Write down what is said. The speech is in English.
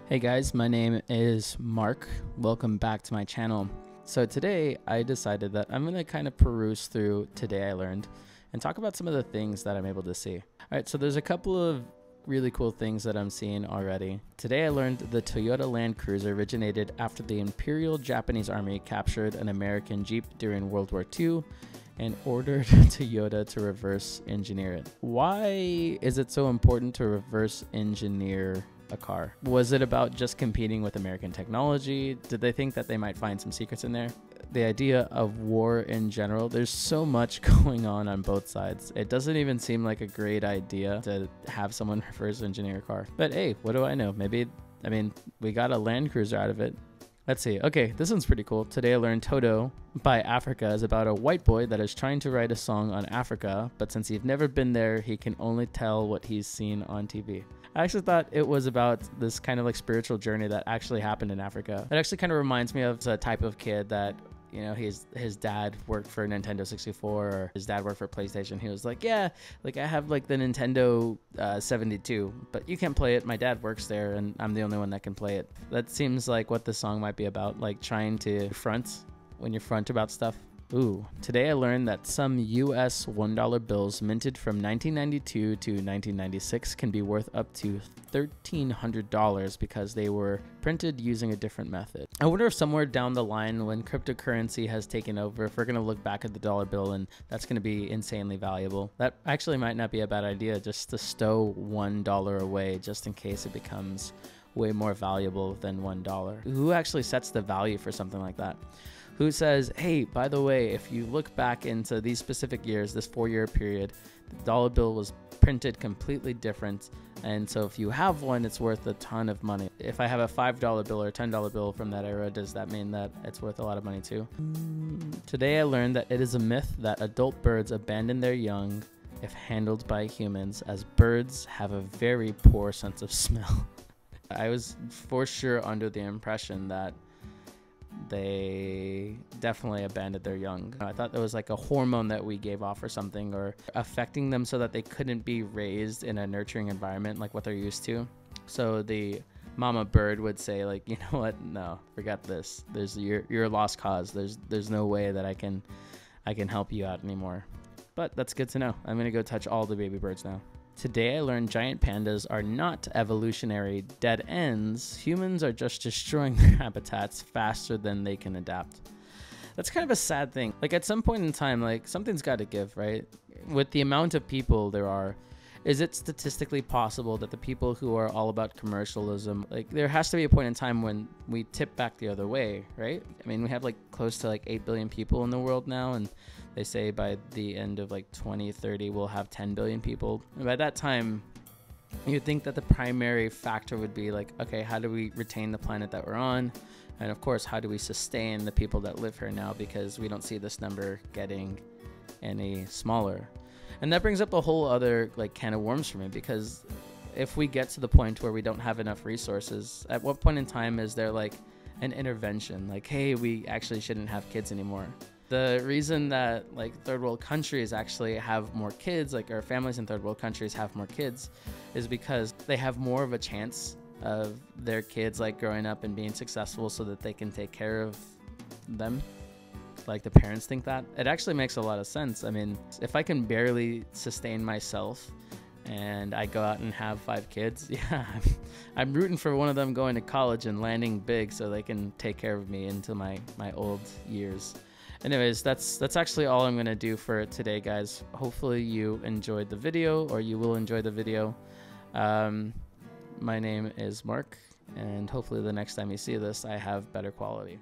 Hey guys, my name is Mark. Welcome back to my channel. So today I decided that I'm going to kind of peruse through Today I Learned and talk about some of the things that I'm able to see. All right, so there's a couple of really cool things that I'm seeing already. Today I learned the Toyota Land Cruiser originated after the Imperial Japanese Army captured an American Jeep during World War II and ordered Toyota to reverse engineer it. Why is it so important to reverse engineer a car? Was it about just competing with American technology? Did they think that they might find some secrets in there? The idea of war in general, there's so much going on both sides. It doesn't even seem like a great idea to have someone reverse engineer a car. But hey, what do I know? Maybe, we got a Land Cruiser out of it. Let's see. Okay, this one's pretty cool. Today I learned Toto by Africa is about a white boy that is trying to write a song on Africa, but since he's never been there, he can only tell what he's seen on TV. I actually thought it was about this kind of like spiritual journey that actually happened in Africa. It actually kind of reminds me of the type of kid that, you know, his dad worked for Nintendo 64 or his dad worked for PlayStation. He was like, yeah, like I have like the Nintendo 72, but you can't play it. My dad works there and I'm the only one that can play it. That seems like what the song might be about, like trying to front when you're front about stuff. Ooh, today I learned that some US $1 bills minted from 1992 to 1996 can be worth up to $1,300 because they were printed using a different method. I wonder if somewhere down the line when cryptocurrency has taken over, if we're going to look back at the dollar bill and that's going to be insanely valuable. That actually might not be a bad idea, just to stow $1 away just in case it becomes way more valuable than $1. Who actually sets the value for something like that? Who says, hey, by the way, if you look back into these specific years, this 4-year period, the dollar bill was printed completely different. And so if you have one, it's worth a ton of money. If I have a $5 bill or a $10 bill from that era, does that mean that it's worth a lot of money too? Today I learned that it is a myth that adult birds abandon their young if handled by humans, as birds have a very poor sense of smell. I was for sure under the impression that they definitely abandoned their young. I thought there was like a hormone that we gave off or something, or affecting them so that they couldn't be raised in a nurturing environment like what they're used to. So the mama bird would say like, you know what, no, forget this. You're a lost cause. There's no way that I can help you out anymore. But that's good to know. I'm gonna go touch all the baby birds now. Today I learned giant pandas are not evolutionary dead ends. Humans are just destroying their habitats faster than they can adapt. That's kind of a sad thing. Like at some point in time, like something's got to give, right? With the amount of people there are, is it statistically possible that the people who are all about commercialism, like there has to be a point in time when we tip back the other way, right? I mean, we have like close to like 8 billion people in the world now, and they say by the end of like 2030, we'll have 10 billion people. And by that time, you'd think that the primary factor would be like, okay, how do we retain the planet that we're on? And of course, how do we sustain the people that live here now? Because we don't see this number getting any smaller. And that brings up a whole other like can of worms for me, because if we get to the point where we don't have enough resources, at what point in time is there like an intervention? Like, hey, we actually shouldn't have kids anymore. The reason that like third world countries actually have more kids, like our families in third world countries have more kids, is because they have more of a chance of their kids like growing up and being successful so that they can take care of them. Like the parents think that. It actually makes a lot of sense. I mean, if I can barely sustain myself and I go out and have 5 kids, yeah, I'm rooting for one of them going to college and landing big so they can take care of me into my old years. Anyways, that's actually all I'm going to do for today, guys. Hopefully you enjoyed the video, or you will enjoy the video. My name is Mark, and hopefully the next time you see this, I have better quality.